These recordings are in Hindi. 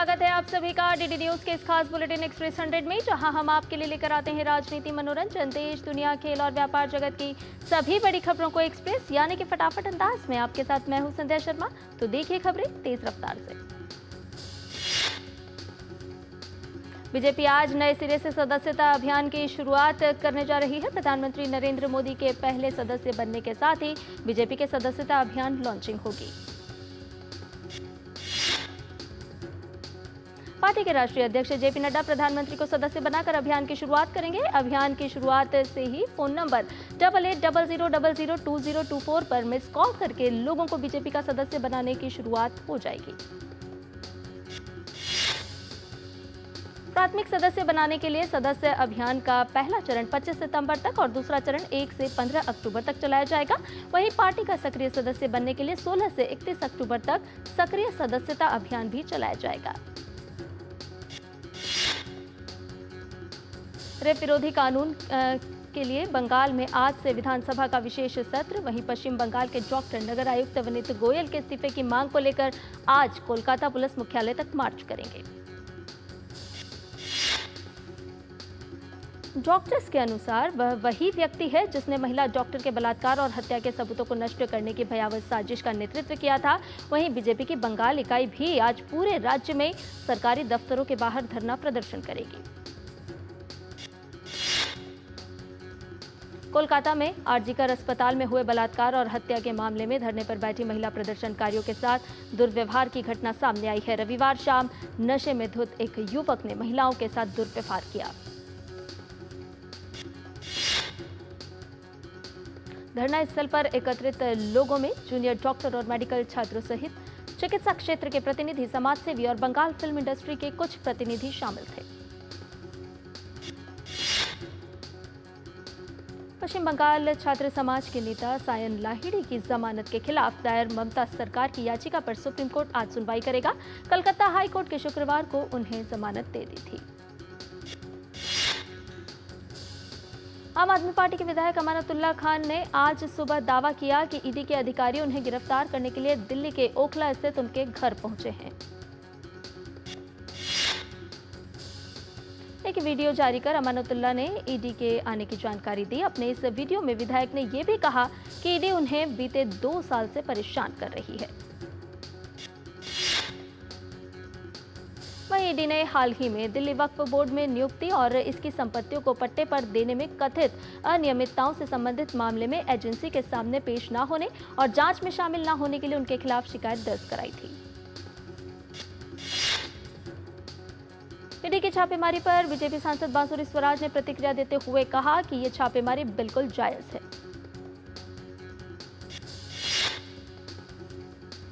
स्वागत है आप सभी का डीडी न्यूज के इस खास बुलेटिन एक्सप्रेस 100 में, जहां हम आपके लिए लेकर आते हैं राजनीति, मनोरंजन, देश दुनिया, खेल और व्यापार जगत की सभी बड़ी खबरों को एक्सप्रेस यानी कि फटाफट अंदाज में। आपके साथ मैं हूं संध्या शर्मा। तो देखिए खबरें तेज रफ्तार से। बीजेपी आज नए सिरे से सदस्यता अभियान की शुरुआत करने जा रही है। प्रधानमंत्री नरेंद्र मोदी के पहले सदस्य बनने के साथ ही बीजेपी के सदस्यता अभियान लॉन्चिंग होगी। पार्टी के राष्ट्रीय अध्यक्ष जेपी नड्डा प्रधानमंत्री को सदस्य बनाकर अभियान की शुरुआत करेंगे। अभियान की शुरुआत से ही फोन नंबर 8800002024 पर मिस कॉल करके लोगों को बीजेपी का सदस्य बनाने की शुरुआत हो जाएगी। प्राथमिक सदस्य बनाने के लिए सदस्य अभियान का पहला चरण 25 सितंबर तक और दूसरा चरण 1 से 15 अक्टूबर तक चलाया जाएगा। वहीं पार्टी का सक्रिय सदस्य बनने के लिए 16 से 31 अक्टूबर तक सक्रिय सदस्यता अभियान भी चलाया जाएगा। रेप विरोधी कानून के लिए बंगाल में आज से विधानसभा का विशेष सत्र। वहीं पश्चिम बंगाल के डॉक्टर नगर आयुक्त विनीत गोयल के इस्तीफे की मांग को लेकर आज कोलकाता पुलिस मुख्यालय तक मार्च करेंगे। डॉक्टर्स के अनुसार वह वही व्यक्ति है जिसने महिला डॉक्टर के बलात्कार और हत्या के सबूतों को नष्ट करने की भयावह साजिश का नेतृत्व किया था। वहीं बीजेपी की बंगाल इकाई भी आज पूरे राज्य में सरकारी दफ्तरों के बाहर धरना प्रदर्शन करेगी। कोलकाता में आरजीकर अस्पताल में हुए बलात्कार और हत्या के मामले में धरने पर बैठी महिला प्रदर्शनकारियों के साथ दुर्व्यवहार की घटना सामने आई है। रविवार शाम नशे में धुत एक युवक ने महिलाओं के साथ दुर्व्यवहार किया। धरना स्थल पर एकत्रित लोगों में जूनियर डॉक्टर और मेडिकल छात्रों सहित चिकित्सा क्षेत्र के प्रतिनिधि, समाजसेवी और बंगाल फिल्म इंडस्ट्री के कुछ प्रतिनिधि शामिल थे। पश्चिम बंगाल छात्र समाज के नेता सायन लाहिड़ी की जमानत के खिलाफ दायर ममता सरकार की याचिका पर सुप्रीम कोर्ट आज सुनवाई करेगा। कलकत्ता हाई कोर्ट के शुक्रवार को उन्हें जमानत दे दी थी। आम आदमी पार्टी के विधायक अमानतुल्लाह खान ने आज सुबह दावा किया कि ईडी के अधिकारी उन्हें गिरफ्तार करने के लिए दिल्ली के ओखला स्थित उनके घर पहुंचे हैं। एक वीडियो जारी कर अमानतुल्लाह ने ईडी के आने की जानकारी दी। अपने इस वीडियो में विधायक ने यह भी कहा कि ईडी उन्हें बीते 2 साल से परेशान कर रही है। वहीं ईडी ने हाल ही में दिल्ली वक्फ बोर्ड में नियुक्ति और इसकी संपत्तियों को पट्टे पर देने में कथित अनियमितताओं से संबंधित मामले में एजेंसी के सामने पेश न होने और जांच में शामिल न होने के लिए उनके खिलाफ शिकायत दर्ज कराई थी। ईडी की छापेमारी पर बीजेपी सांसद बांसुरी स्वराज ने प्रतिक्रिया देते हुए कहा कि ये छापेमारी बिल्कुल जायज है।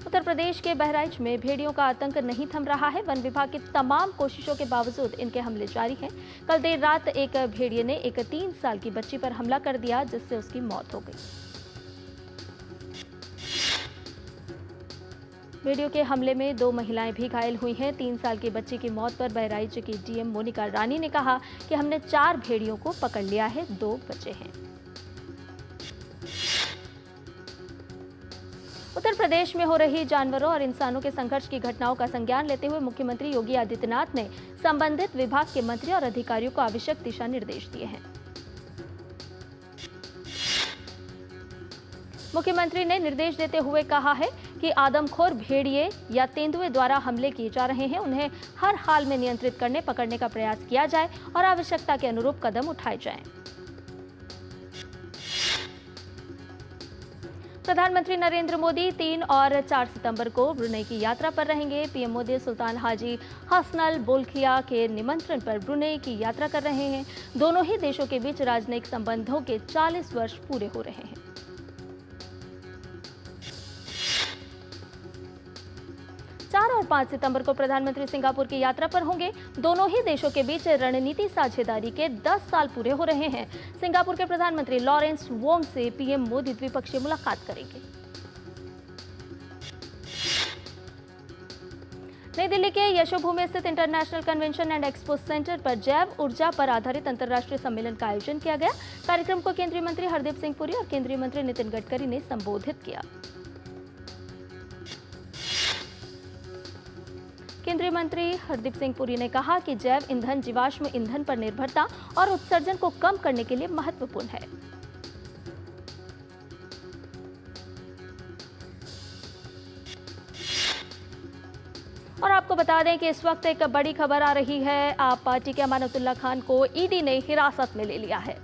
उत्तर प्रदेश के बहराइच में भेड़ियों का आतंक नहीं थम रहा है। वन विभाग की तमाम कोशिशों के बावजूद इनके हमले जारी हैं। कल देर रात एक भेड़िए ने एक 3 साल की बच्ची पर हमला कर दिया, जिससे उसकी मौत हो गई। भेड़ियों के हमले में 2 महिलाएं भी घायल हुई हैं। 3 साल की बच्ची की मौत पर बहराइच की डीएम मोनिका रानी ने कहा कि हमने 4 भेड़ियों को पकड़ लिया है, 2 बचे हैं। उत्तर प्रदेश में हो रही जानवरों और इंसानों के संघर्ष की घटनाओं का संज्ञान लेते हुए मुख्यमंत्री योगी आदित्यनाथ ने संबंधित विभाग के मंत्री और अधिकारियों को आवश्यक दिशा निर्देश दिए हैं। मुख्यमंत्री ने निर्देश देते हुए कहा है कि आदमखोर भेड़िए या तेंदुए द्वारा हमले किए जा रहे हैं, उन्हें हर हाल में नियंत्रित करने, पकड़ने का प्रयास किया जाए और आवश्यकता के अनुरूप कदम उठाए जाएं। प्रधानमंत्री नरेंद्र मोदी 3 और 4 सितंबर को ब्रुनेई की यात्रा पर रहेंगे। पीएम मोदी सुल्तान हाजी हसनल बोल्किया के निमंत्रण पर ब्रुनेई की यात्रा कर रहे हैं। दोनों ही देशों के बीच राजनयिक संबंधों के 40 वर्ष पूरे हो रहे हैं। 4 और 5 सितंबर को प्रधानमंत्री सिंगापुर की यात्रा पर होंगे। दोनों ही देशों के बीच रणनीति साझेदारी के 10 साल पूरे हो रहे हैं। सिंगापुर के प्रधानमंत्री लॉरेंस वोंग से पीएम मोदी द्विपक्षीय मुलाकात करेंगे। नई दिल्ली के यशोभूमि स्थित international convention and expo centre पर जैव ऊर्जा पर आधारित अंतर्राष्ट्रीय सम्मेलन का आयोजन किया गया। कार्यक्रम को केंद्रीय मंत्री हरदीप सिंह पुरी और केंद्रीय मंत्री नितिन गडकरी ने संबोधित किया। केंद्रीय मंत्री हरदीप सिंह पुरी ने कहा कि जैव ईंधन जीवाश्म ईंधन पर निर्भरता और उत्सर्जन को कम करने के लिए महत्वपूर्ण है। और आपको बता दें कि इस वक्त एक बड़ी खबर आ रही है। आप पार्टी के अमानतुल्लाह खान को ईडी ने हिरासत में ले लिया है।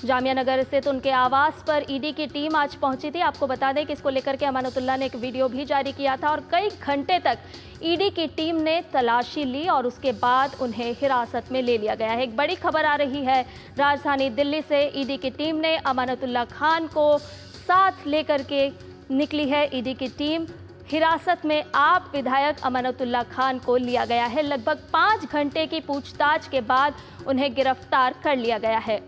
जामिया नगर स्थित उनके आवास पर ईडी की टीम आज पहुंची थी। आपको बता दें कि इसको लेकर के अमानतुल्लाह ने एक वीडियो भी जारी किया था और कई घंटे तक ईडी की टीम ने तलाशी ली और उसके बाद उन्हें हिरासत में ले लिया गया है। एक बड़ी खबर आ रही है। राजधानी दिल्ली से ईडी की टीम ने अमानतुल्लाह खान को साथ लेकर के निकली है। ईडी की टीम हिरासत में आप विधायक अमानतुल्लाह खान को लिया गया है। लगभग 5 घंटे की पूछताछ के बाद उन्हें गिरफ्तार कर लिया गया है।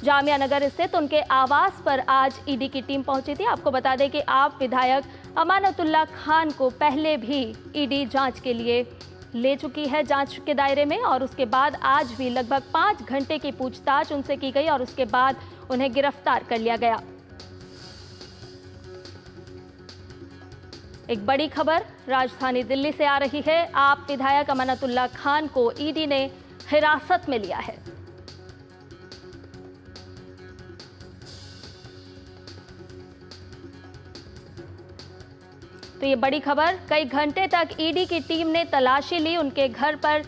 जामिया नगर स्थित उनके आवास पर आज ईडी की टीम पहुंची थी। आपको बता दें कि आप विधायक अमानतुल्लाह खान को पहले भी ईडी जांच के लिए ले चुकी है, जांच के दायरे में, और उसके बाद आज भी लगभग 5 घंटे की पूछताछ उनसे की गई और उसके बाद उन्हें गिरफ्तार कर लिया गया। एक बड़ी खबर राजधानी दिल्ली से आ रही है। आप विधायक अमानतुल्लाह खान को ईडी ने हिरासत में लिया है। तो ये बड़ी खबर, कई घंटे तक ईडी की टीम ने तलाशी ली उनके घर पर।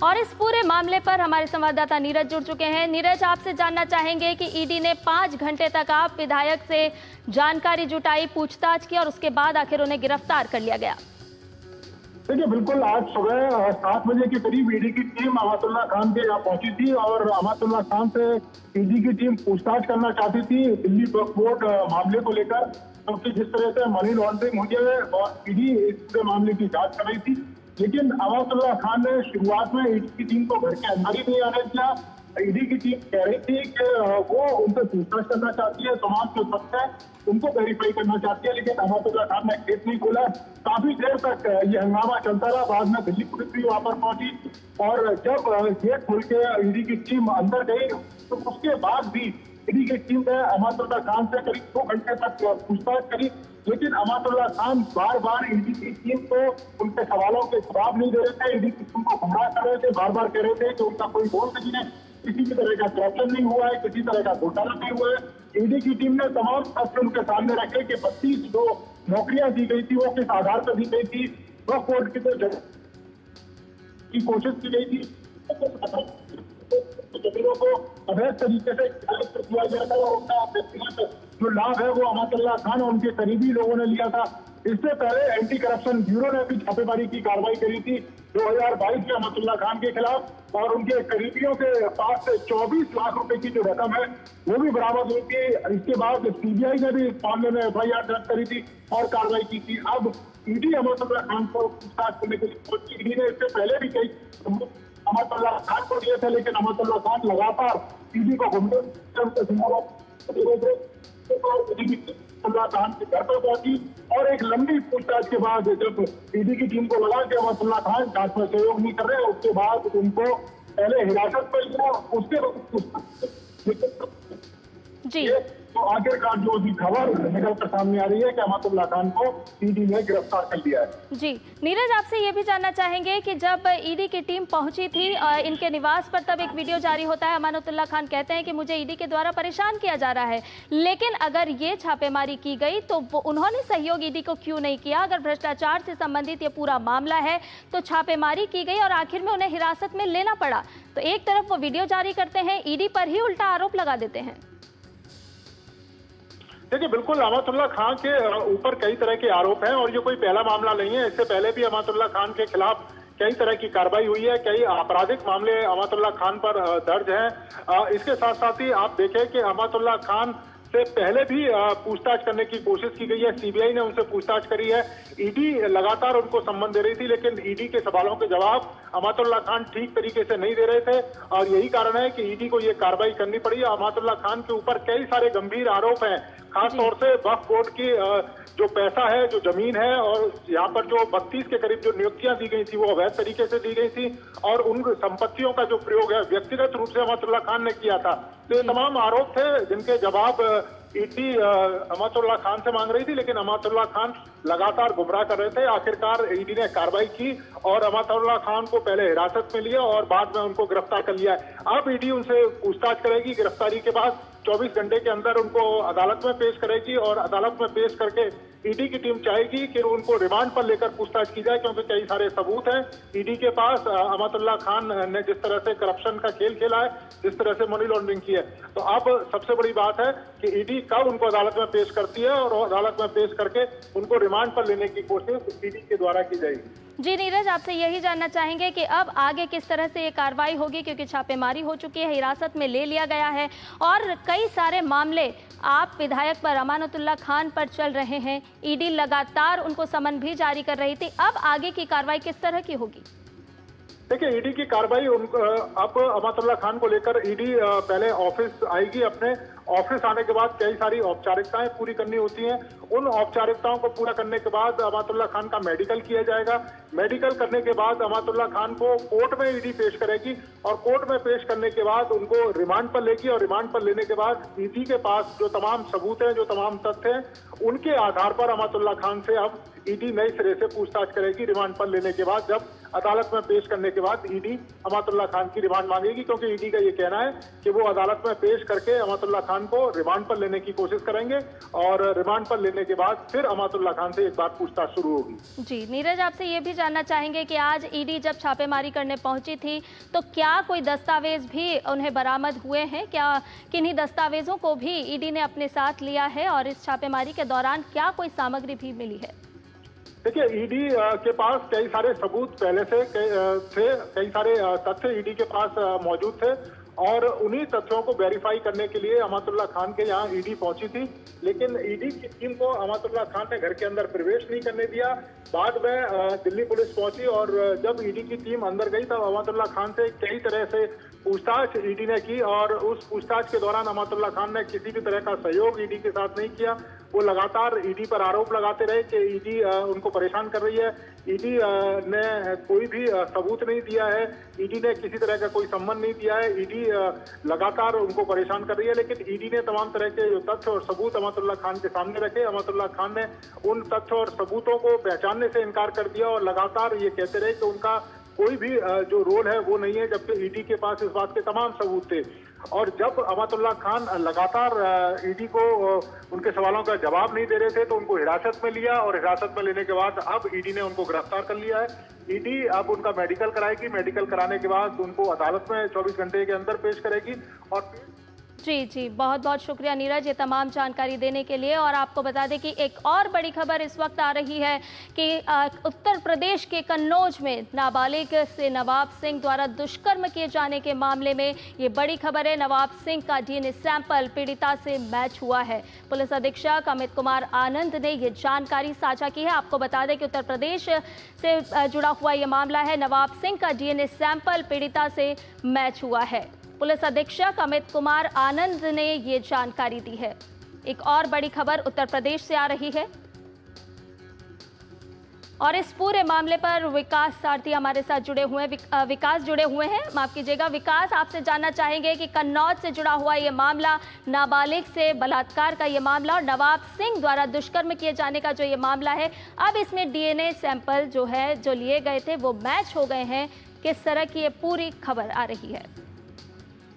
और इस पूरे मामले पर हमारे संवाददाता नीरज जुड़ चुके हैं। नीरज, आपसे जानना चाहेंगे कि ईडी ने 5 घंटे तक आप विधायक से जानकारी जुटाई, पूछताछ की और उसके बाद आखिर उन्हें गिरफ्तार कर लिया गया। देखिए, बिल्कुल आज सुबह 7 बजे के करीब ईडी की टीम अमानतुल्लाह खान के यहाँ पहुंची थी और अमानतुल्लाह खान से ईडी की टीम पूछताछ करना चाहती थी दिल्ली वक्फ बोर्ड मामले को लेकर, क्योंकि जिस तरह से मनी लॉन्ड्रिंग हुई है और ईडी इस पूरे मामले की जांच कर रही थी। लेकिन अमानतुल्लाह खान ने शुरुआत में ईडी की टीम को घर के अंदर ही नहीं आने दिया। ईडी की टीम कह रही थी कि वो उनसे पूछताछ करना चाहती है, तमाम जो तथ्य है उनको वेरीफाई करना चाहती है, लेकिन अमानतुल्लाह खान ने गेट नहीं खोला। काफी देर तक ये हंगामा चलता रहा। बाद में दिल्ली पुलिस भी वहां पर पहुंची और जब गेट खोल के ईडी की टीम अंदर गई तो उसके बाद भी ईडी की टीम ने अमानतुल्लाह खान से करीब 2 घंटे तक पूछताछ करी, लेकिन अमानतुल्लाह खान बार बार ईडी की टीम को उनके सवालों के जवाब नहीं दे रहे थे। ईडी की टीम को गुमराह कर रहे थे, बार बार कह रहे थे कि उनका कोई रोल नहीं है, किसी भी तरह का करप्शन नहीं हुआ है, किसी तरह का घोटाला नहीं हुआ है। ईडी की टीम ने तमाम तथ्य उनके सामने रखे कि 32 जो नौकरियां दी गई थी वो किस आधार पर दी गई थी, वक्फ बोर्ड की की कोशिश की गई थी, जमीनों को अवैध तरीके से किया गया था और उनका व्यक्तिगत जो लाभ है वो अमानतुल्लाह खान और उनके करीबी लोगों ने लिया था। इससे पहले एंटी करप्शन ब्यूरो ने भी छापेमारी की कार्रवाई करी थी 2022 में अमानतुल्लाह खान के खिलाफ और उनके करीबियों के पास से 24 लाख रुपए की जो रकम है वो भी बरामद हुई थी। इसके बाद सीबीआई ने भी इस मामले में FIR दर्ज करी थी और कार्रवाई की थी। अब ईडी अमानतुल्लाह खान को पूछताछ करने के लिए ईडी ने इससे पहले भी कई अमानतुल्लाह खान को दिए थे, लेकिन अमानतुल्लाह खान लगातार ईडी को घूमते खान के घर पर पहुंची और एक लंबी पूछताछ के बाद जब ईडी की टीम को लगा कि अमानतुल्लाह खान जांच में सहयोग नहीं कर रहे, उसके बाद उनको पहले हिरासत पर लिया, उसके जी तो आखिरकार जो भी खबर निकलकर सामने आ रही है कि अमानतुल्लाह खान को ईडी ने गिरफ्तार कर लिया है। जी नीरज, आपसे ये भी जानना चाहेंगे कि जब ईडी की टीम पहुंची थी इनके निवास पर, तब एक वीडियो जारी होता है। अमानतुल्लाह खान कहते हैं कि मुझे ईडी के द्वारा परेशान किया जा रहा है, लेकिन अगर ये छापेमारी की गई तो वो उन्होंने सहयोग ईडी को क्यों नहीं किया? अगर भ्रष्टाचार से संबंधित ये पूरा मामला है तो छापेमारी की गई और आखिर में उन्हें हिरासत में लेना पड़ा। तो एक तरफ वो वीडियो जारी करते हैं, ईडी पर ही उल्टा आरोप लगा देते हैं। देखिए, बिल्कुल अमानतुल्लाह खान के ऊपर कई तरह के आरोप हैं और ये कोई पहला मामला नहीं है। इससे पहले भी अमानतुल्लाह खान के खिलाफ कई तरह की कार्रवाई हुई है, कई आपराधिक मामले अमानतुल्लाह खान पर दर्ज हैं। इसके साथ साथ ही आप देखें कि अमानतुल्लाह खान से पहले भी पूछताछ करने की कोशिश की गई है। सीबीआई ने उनसे पूछताछ करी है, ईडी लगातार उनको सम्मन दे रही थी, लेकिन ईडी के सवालों के जवाब अमानतुल्लाह खान ठीक तरीके से नहीं दे रहे थे और यही कारण है कि ईडी को ये कार्रवाई करनी पड़ी। अमानतुल्लाह खान के ऊपर कई सारे गंभीर आरोप हैं, खास तौर से वक्फ बोर्ड की जो पैसा है, जो जमीन है, और यहाँ पर जो 32 के करीब जो नियुक्तियां दी गई थी वो अवैध तरीके से दी गई थी, और उन संपत्तियों का जो प्रयोग है व्यक्तिगत रूप से अमातुल्लाह खान ने किया था। तो ये तमाम आरोप थे जिनके जवाब ईडी अमातुल्लाह खान से मांग रही थी, लेकिन अमातुल्लाह खान लगातार गुमराह कर रहे थे। आखिरकार ईडी ने कार्रवाई की और अमातुल्लाह खान को पहले हिरासत में लिया और बाद में उनको गिरफ्तार कर लिया है। अब ईडी उनसे पूछताछ करेगी। गिरफ्तारी के बाद 24 घंटे के अंदर उनको अदालत में पेश करेगी और अदालत में पेश करके ईडी की टीम चाहेगी कि उनको रिमांड पर लेकर पूछताछ की जाए, क्योंकि कई सारे सबूत हैं ईडी के पास। अमातुल्लाह खान ने जिस तरह से करप्शन का खेल खेला है, जिस तरह से मनी लॉन्ड्रिंग की है, तो अब सबसे बड़ी बात है कि ईडी कब उनको अदालत में पेश करती है और अदालत में पेश करके उनको रिमांड पर लेने की कोशिश ईडी के द्वारा की जाएगी। जी नीरज, आपसे यही जानना चाहेंगे कि अब आगे किस तरह से ये कार्रवाई होगी, क्योंकि छापेमारी हो चुकी है, हिरासत में ले लिया गया है और कई सारे मामले आप विधायक पर अमानतुल्लाह खान पर चल रहे हैं। ईडी लगातार उनको समन भी जारी कर रही थी। अब आगे की कार्रवाई किस तरह की होगी? देखिए, ईडी की कार्रवाई अब अमातुल्लाह खान को लेकर ईडी पहले ऑफिस आएगी। अपने ऑफिस आने के बाद कई सारी औपचारिकताएं पूरी करनी होती हैं। उन औपचारिकताओं को पूरा करने के बाद अमातुल्लाह खान का मेडिकल किया जाएगा। मेडिकल करने के बाद अमातुल्लाह खान को कोर्ट में ईडी पेश करेगी और कोर्ट में पेश करने के बाद उनको रिमांड पर लेगी और रिमांड पर लेने के बाद ईडी के पास जो तमाम सबूत हैं, जो तमाम तथ्य हैं, उनके आधार पर अमातुल्लाह खान से अब ईडी नए सिरे से पूछताछ करेगी। रिमांड पर लेने के बाद जब अदालत में पेश करने के बाद ईडी अमातुल्लाह खान की रिमांड मांगेगी, क्योंकि ईडी का ये कहना है कि वो अदालत में पेश करके अमातुल्लाह खान को रिमांड पर लेने की कोशिश करेंगे और रिमांड पर लेने के बाद फिर अमातुल्लाह खान से एक बार पूछताछ शुरू होगी। जी नीरज, आपसे ये भी जानना चाहेंगे कि आज ईडी जब छापेमारी करने पहुंची थी तो क्या कोई दस्तावेज भी उन्हें बरामद हुए हैं? क्या किन्हीं दस्तावेजों को भी ईडी ने अपने साथ लिया है और इस छापेमारी के दौरान क्या कोई सामग्री भी मिली है? देखिए, ईडी के पास कई सारे सबूत पहले से थे, कई सारे तथ्य ईडी के पास मौजूद थे और उन्हीं तथ्यों को वेरीफाई करने के लिए अमातुल्लाह खान के यहाँ ईडी पहुंची थी। लेकिन ईडी की टीम को अमातुल्लाह खान ने घर के अंदर प्रवेश नहीं करने दिया। बाद में दिल्ली पुलिस पहुंची और जब ईडी की टीम अंदर गई तब अमातुल्लाह खान से कई तरह से पूछताछ ईडी ने की और उस पूछताछ के दौरान अमातुल्लाह खान ने किसी भी तरह का सहयोग ईडी के साथ नहीं किया। वो लगातार ईडी पर आरोप लगाते रहे कि ईडी उनको परेशान कर रही है। ईडी ने कोई भी सबूत नहीं दिया है, ईडी ने किसी तरह का कोई सम्मान नहीं दिया है, ईडी लगातार उनको परेशान कर रही है। लेकिन ईडी ने तमाम तरह के जो तथ्य और सबूत अमातुल्लाह खान के सामने रखे। अमातुल्लाह खान ने उन तथ्य और सबूतों को पहचानने से इनकार कर दिया और लगातार ये कहते रहे कि उनका कोई भी जो रोल है वो नहीं है, जबकि ईडी के पास इस बात के तमाम सबूत थे। और जब अमातुल्लाह खान लगातार ईडी को उनके सवालों का जवाब नहीं दे रहे थे तो उनको हिरासत में लिया और हिरासत में लेने के बाद अब ईडी ने उनको गिरफ्तार कर लिया है। ईडी अब उनका मेडिकल कराएगी। मेडिकल कराने के बाद उनको अदालत में 24 घंटे के अंदर पेश करेगी और जी, बहुत बहुत शुक्रिया नीरज ये तमाम जानकारी देने के लिए। और आपको बता दें कि एक और बड़ी खबर इस वक्त आ रही है कि उत्तर प्रदेश के कन्नौज में नाबालिग से नवाब सिंह द्वारा दुष्कर्म किए जाने के मामले में ये बड़ी खबर है। नवाब सिंह का डीएनए सैंपल पीड़िता से मैच हुआ है। पुलिस अधीक्षक अमित कुमार आनंद ने ये जानकारी साझा की है। आपको बता दें कि उत्तर प्रदेश से जुड़ा हुआ ये मामला है। नवाब सिंह का डीएनए सैंपल पीड़िता से मैच हुआ है। पुलिस अधीक्षक अमित कुमार आनंद ने ये जानकारी दी है। एक और बड़ी खबर उत्तर प्रदेश से आ रही है और इस पूरे मामले पर विकास सारथी हमारे साथ जुड़े हुए हैं। विकास जुड़े हुए हैं, माफ कीजिएगा। विकास, आपसे जानना चाहेंगे कि कन्नौज से जुड़ा हुआ ये मामला, नाबालिग से बलात्कार का ये मामला और नवाब सिंह द्वारा दुष्कर्म किए जाने का जो ये मामला है, अब इसमें डीएनए सैंपल जो है जो लिए गए थे वो मैच हो गए हैं। किस तरह की ये पूरी खबर आ रही है?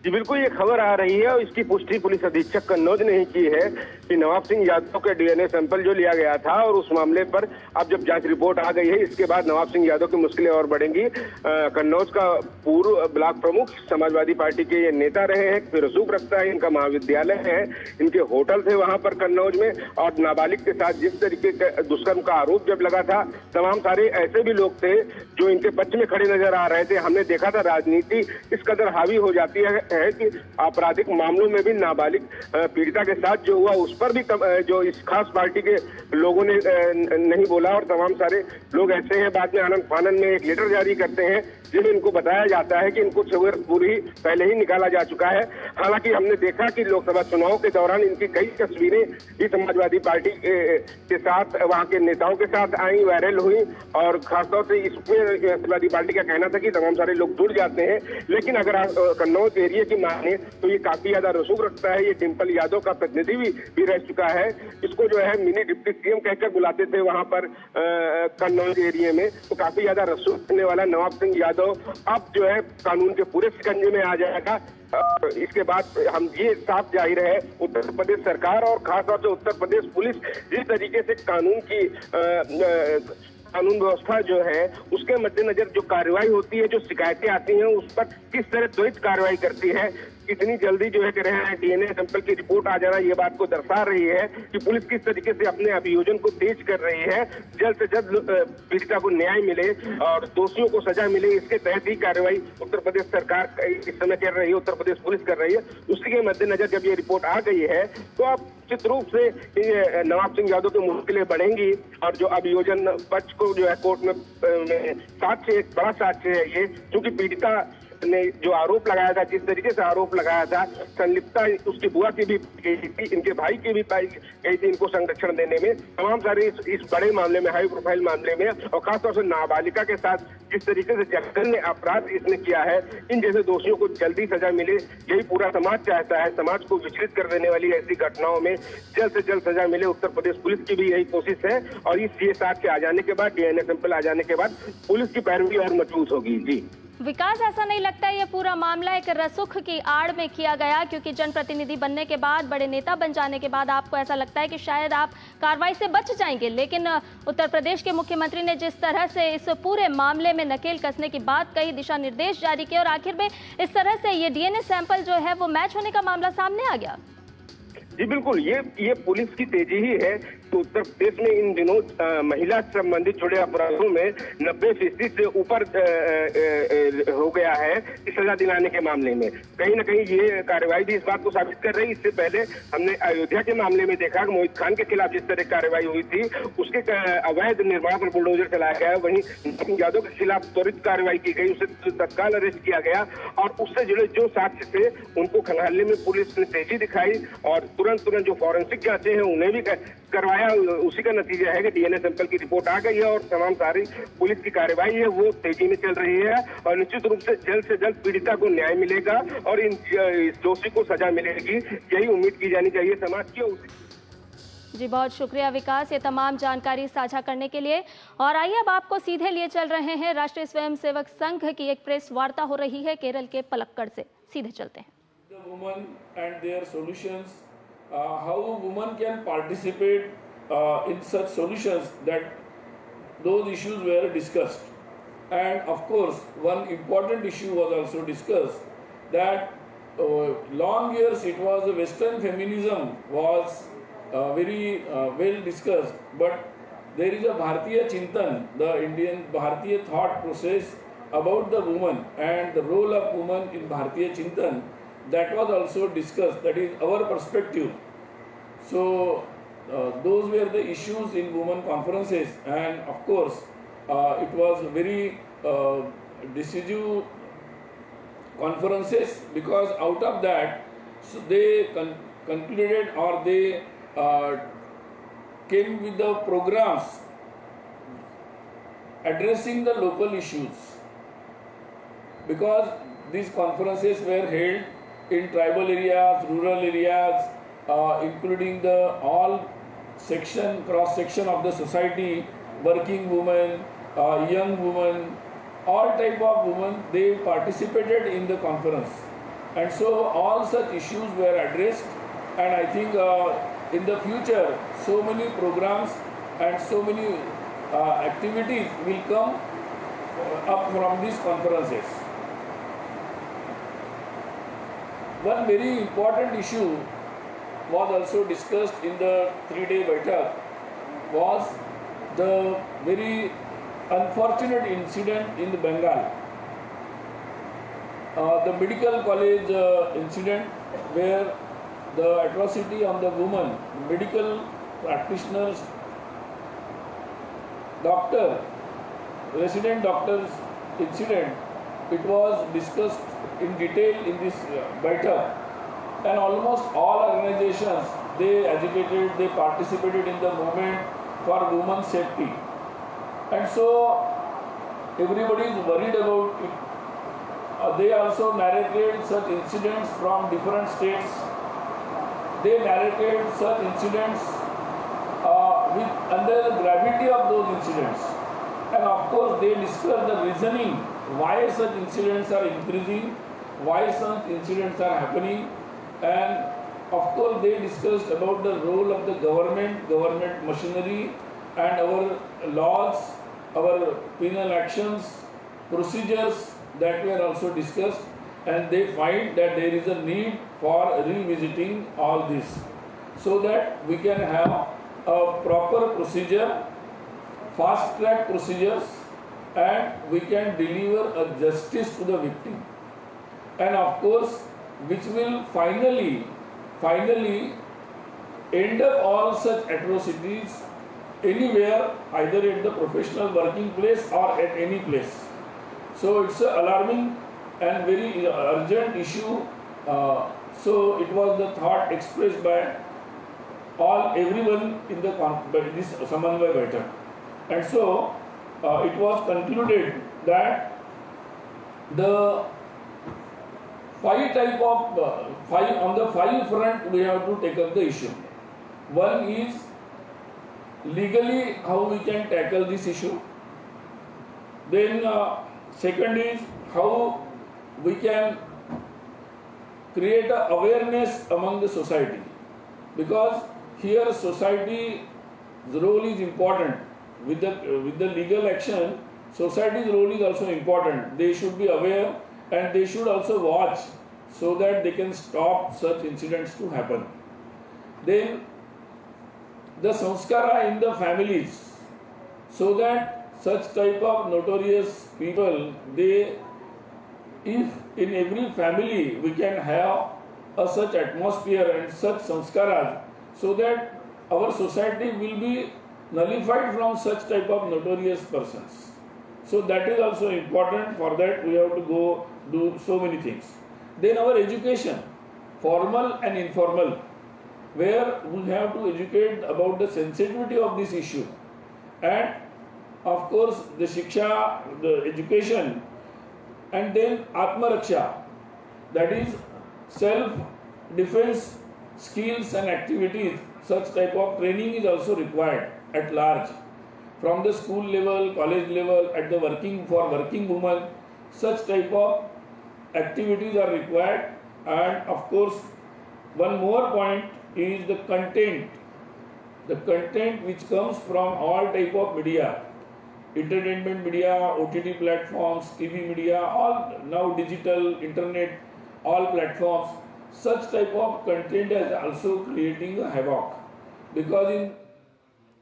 जी बिल्कुल, ये खबर आ रही है और इसकी पुष्टि पुलिस अधीक्षक कन्नौज ने ही की है कि नवाब सिंह यादव के डीएनए सैंपल जो लिया गया था और उस मामले पर अब जब जांच रिपोर्ट आ गई है, इसके बाद नवाब सिंह यादव की मुश्किलें और बढ़ेंगी। कन्नौज का पूर्व ब्लॉक प्रमुख समाजवादी पार्टी के ये नेता रहे हैं, फिर रसूख रखता है, इनका महाविद्यालय है, इनके होटल थे वहां पर कन्नौज में। और नाबालिग के साथ जिस तरीके का दुष्कर्म का आरोप जब लगा था, तमाम सारे ऐसे भी लोग थे जो इनके पक्ष में खड़े नजर आ रहे थे। हमने देखा था राजनीति इस कदर हावी हो जाती है कि आपराधिक मामलों में भी नाबालिग पीड़िता के साथ जो हुआ उस पर भी जो इस खास पार्टी के लोगों ने नहीं बोला और तमाम सारे लोग ऐसे हैं बाद में आनंद फानन में एक लेटर जारी करते हैं जिनमें इनको बताया जाता है कि इनको 6 वर्ष पूरी पहले ही निकाला जा चुका है। हालांकि हमने देखा कि लोकसभा चुनाव के दौरान इनकी कई तस्वीरें ही समाजवादी पार्टी के साथ, वहां के नेताओं के साथ आई, वायरल हुई, और खासतौर से इसमें समाजवादी पार्टी का कहना था कि तमाम सारे लोग जुड़ जाते हैं। लेकिन अगर आप कन्नौज एरिया की माने तो ये काफी ज्यादा रसूख रखता है। ये डिम्पल यादव का प्रतिनिधि भी रह चुका है। इसको जो है मिनी डिप्टी सीएम कहकर बुलाते थे वहां पर कन्नौज एरिया में। तो काफी ज्यादा रसूख रखने वाला नवाब सिंह यादव अब जो है कानून के पूरे शिकंजे में आ जाएगा। इसके बाद हम ये साफ जाहिर है उत्तर प्रदेश सरकार और खासतौर से उत्तर प्रदेश पुलिस जिस तरीके से कानून व्यवस्था जो है उसके मद्देनजर जो कार्रवाई होती है, जो शिकायतें आती हैं उस पर किस तरह त्वरित कार्रवाई करती है, कितनी जल्दी जो है कह रहे हैं डीएनए सैंपल की रिपोर्ट आ जाना, ये बात को दर्शा रही है कि पुलिस किस तरीके से अपने अभियोजन को तेज कर रही है। जल्द से जल्द पीड़िता को न्याय मिले और दोषियों को सजा मिले, इसके तहत ही कार्रवाई उत्तर प्रदेश सरकार इस समय कर रही है, उत्तर प्रदेश पुलिस कर रही है। उसी के मद्देनजर जब ये रिपोर्ट आ गई है तो अब निश्चित रूप से नवाब सिंह यादव की मुश्किलें बढ़ेंगी और जो अभियोजन पक्ष को जो है कोर्ट में साक्ष्य, एक बड़ा साक्ष्य है ये, क्योंकि पीड़िता ने जो आरोप लगाया था, जिस तरीके से आरोप लगाया था, संलिप्तता उसकी बुआ की भी गई थी, इनके भाई की भी पाई गई थी इनको संरक्षण देने में। तमाम सारे इस बड़े मामले में, हाई प्रोफाइल मामले में, और खासतौर से नाबालिका के साथ जिस तरीके से जघन्य अपराध इसने किया है, इन जैसे दोषियों को जल्दी सजा मिले, यही पूरा समाज चाहता है। समाज को विचलित कर देने वाली ऐसी घटनाओं में जल्द से जल्द सजा मिले। उत्तर प्रदेश पुलिस की भी यही कोशिश है और इस CSR के आ जाने के बाद, डीएनए सैंपल आ जाने के बाद पुलिस की पैरवी और मजबूत होगी। जी विकास, ऐसा नहीं लगता ये पूरा मामला एक रसूख की आड़ में किया गया? क्योंकि जनप्रतिनिधि बनने के बाद, बड़े नेता बन जाने के बाद आपको ऐसा लगता है कि शायद आप कार्रवाई से बच जाएंगे, लेकिन उत्तर प्रदेश के मुख्यमंत्री ने जिस तरह से इस पूरे मामले में नकेल कसने की बात कही, दिशा निर्देश जारी किए और आखिर में इस तरह से ये डीएनए सैंपल जो है वो मैच होने का मामला सामने आ गया। जी बिल्कुल, ये पुलिस की तेजी ही है। तो उत्तर प्रदेश में इन दिनों महिला संबंधित छोटे अपराधों में 90% से ऊपर हो गया है सजा दिलाने के मामले में। कहीं ना कहीं ये कार्रवाई भी इस बात को साबित कर रही है। इससे पहले हमने अयोध्या के मामले में देखा कि मोहित खान के खिलाफ जिस तरह कार्रवाई हुई थी, उसके अवैध निर्माण पर बुलडोजर चलाया गया। वहीं यादव के खिलाफ त्वरित कार्रवाई की गई, उसे तत्काल अरेस्ट किया गया और उससे जुड़े जो साक्ष्य थे उनको खंगालने में पुलिस ने तेजी दिखाई और तुरंत जो फॉरेंसिक जांचें हैं उन्हें भी करवाया। उसी का नतीजा है कि डीएनए सैंपल की रिपोर्ट आ गई है और तमाम सारी पुलिस की कार्रवाई है वो तेजी में चल रही है और निश्चित रूप से जल्द पीड़िता को न्याय मिलेगा और इन दोषी को सजा मिलेगी, यही उम्मीद की जानी चाहिए समाज की। जी बहुत शुक्रिया विकास, ये तमाम जानकारी साझा करने के लिए। और आइए अब आपको सीधे लिए चल रहे हैं राष्ट्रीय स्वयंसेवक संघ की एक प्रेस वार्ता हो रही है केरल के पलक्कड़ से, सीधे चलते हैं। The women and their solutions, how women can participate in such solutions, that those issues were discussed. And of course, one important issue was also discussed, that long years it was the Western feminism was very well discussed, but there is a Bharatiya Chintan, the Indian Bharatiya thought process about the woman and the role of woman in Bharatiya Chintan, that was also discussed. That is our perspective. So those were the issues in women conferences, and of course it was very decisive conferences, because out of that they concluded or they came with the programs addressing the local issues, because these conferences were held in tribal areas, rural areas, including the all section, cross section of the society, working women, young women, all type of women, they participated in the conference, and so all such issues were addressed. And I think in the future so many programs and so many activities will come up from these conferences. One very important issue was also discussed in the 3-day Baitak, was the very unfortunate incident in the Bengal. The medical college incident, where the atrocity on the woman, medical practitioners, doctor, resident doctors incident, it was discussed in detail in this Baitak, and almost all organizations, they agitated, they participated in the movement for women's safety. And so everybody is worried about it. They also narrated such incidents from different states. They narrated such incidents under the gravity of those incidents. And of course, they discussed the reasoning why such incidents are increasing, why such incidents are happening, and of course, they discussed about the role of the government machinery, and our laws, our penal actions, procedures that were also discussed, and they find that there is a need for revisiting all this so that we can have a proper procedure, fast track procedures, and we can deliver a justice to the victim, and of course which will finally end up all such atrocities anywhere, either at the professional working place or at any place. So it's an alarming and very urgent issue. So it was the thought expressed by everyone in this Samanvay Baitak. And so it was concluded that the on the five front we have to take up the issue. One is legally how we can tackle this issue. Then second is how we can create a awareness among the society, because here society's role is important. With the legal action, society's role is also important. They should be aware and they should also watch so that they can stop such incidents to happen. Then the sanskara in the families, so that such type of notorious people, if in every family we can have such atmosphere and such sanskaras, so that our society will be nullified from such type of notorious persons. So that is also important. For that we have to go do so many things. Then our education, formal and informal, where we have to educate about the sensitivity of this issue, and of course the shiksha, the education, and then atma raksha, that is self-defense skills and activities. Such type of training is also required at large, from the school level, college level, at the working women. Such type of activities are required. And of course, one more point is the content which comes from all type of media, entertainment media, OTT platforms, TV media, all now digital, internet, all platforms. Such type of content is also creating a havoc, because in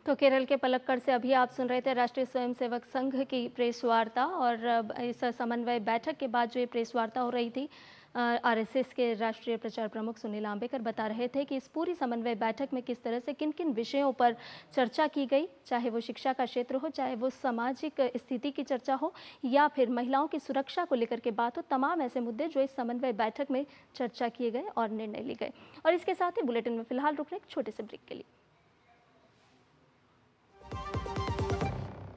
तो केरल के पलक्कड़ से अभी आप सुन रहे थे राष्ट्रीय स्वयंसेवक संघ की प्रेस वार्ता, और इस समन्वय बैठक के बाद जो ये प्रेस वार्ता हो रही थी, आरएसएस के राष्ट्रीय प्रचार प्रमुख सुनील आंबेकर बता रहे थे कि इस पूरी समन्वय बैठक में किस तरह से किन किन विषयों पर चर्चा की गई, चाहे वो शिक्षा का क्षेत्र हो, चाहे वो सामाजिक स्थिति की चर्चा हो, या फिर महिलाओं की सुरक्षा को लेकर के बात हो। तमाम ऐसे मुद्दे जो इस समन्वय बैठक में चर्चा किए गए और निर्णय लिए गए। और इसके साथ ही बुलेटिन में फिलहाल रुक रहे एक छोटे से ब्रेक के लिए।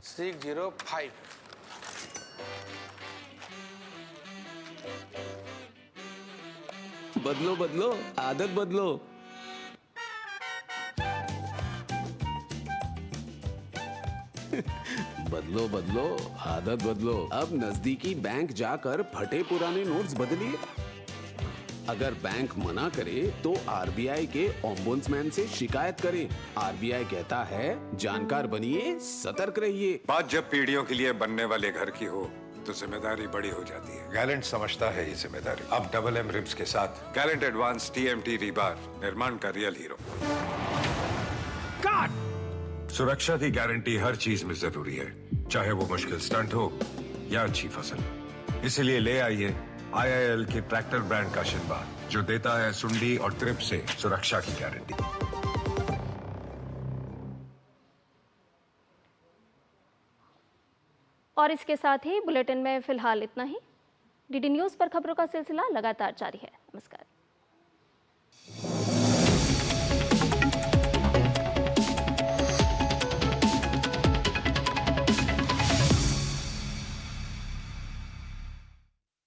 605 बदलो बदलो आदत बदलो। बदलो बदलो आदत बदलो। अब नजदीकी बैंक जाकर फटे पुराने नोट्स बदलिए। अगर बैंक मना करे तो आरबीआई के ओम्बुड्समैन से शिकायत करें। आरबीआई कहता है जानकार बनिए, सतर्क रहिए। बात जब पीढ़ियों के लिए बनने वाले घर की हो तो जिम्मेदारी बड़ी हो जाती है। गैलेंट समझता है ये जिम्मेदारी। अब डबल एम रिब्स के साथ गैलेंट एडवांस टीएमटी रीबार, निर्माण का रियल हीरो। सुरक्षा की गारंटी हर चीज में जरूरी है, चाहे वो मुश्किल स्टंट हो या अच्छी फसल। इसलिए ले आइए IIL के ट्रैक्टर ब्रांड का शिनबार, जो देता है सुंडी और ट्रिप से सुरक्षा की गारंटी। और इसके साथ ही बुलेटिन में फिलहाल इतना ही। डीडी न्यूज पर खबरों का सिलसिला लगातार जारी है। नमस्कार।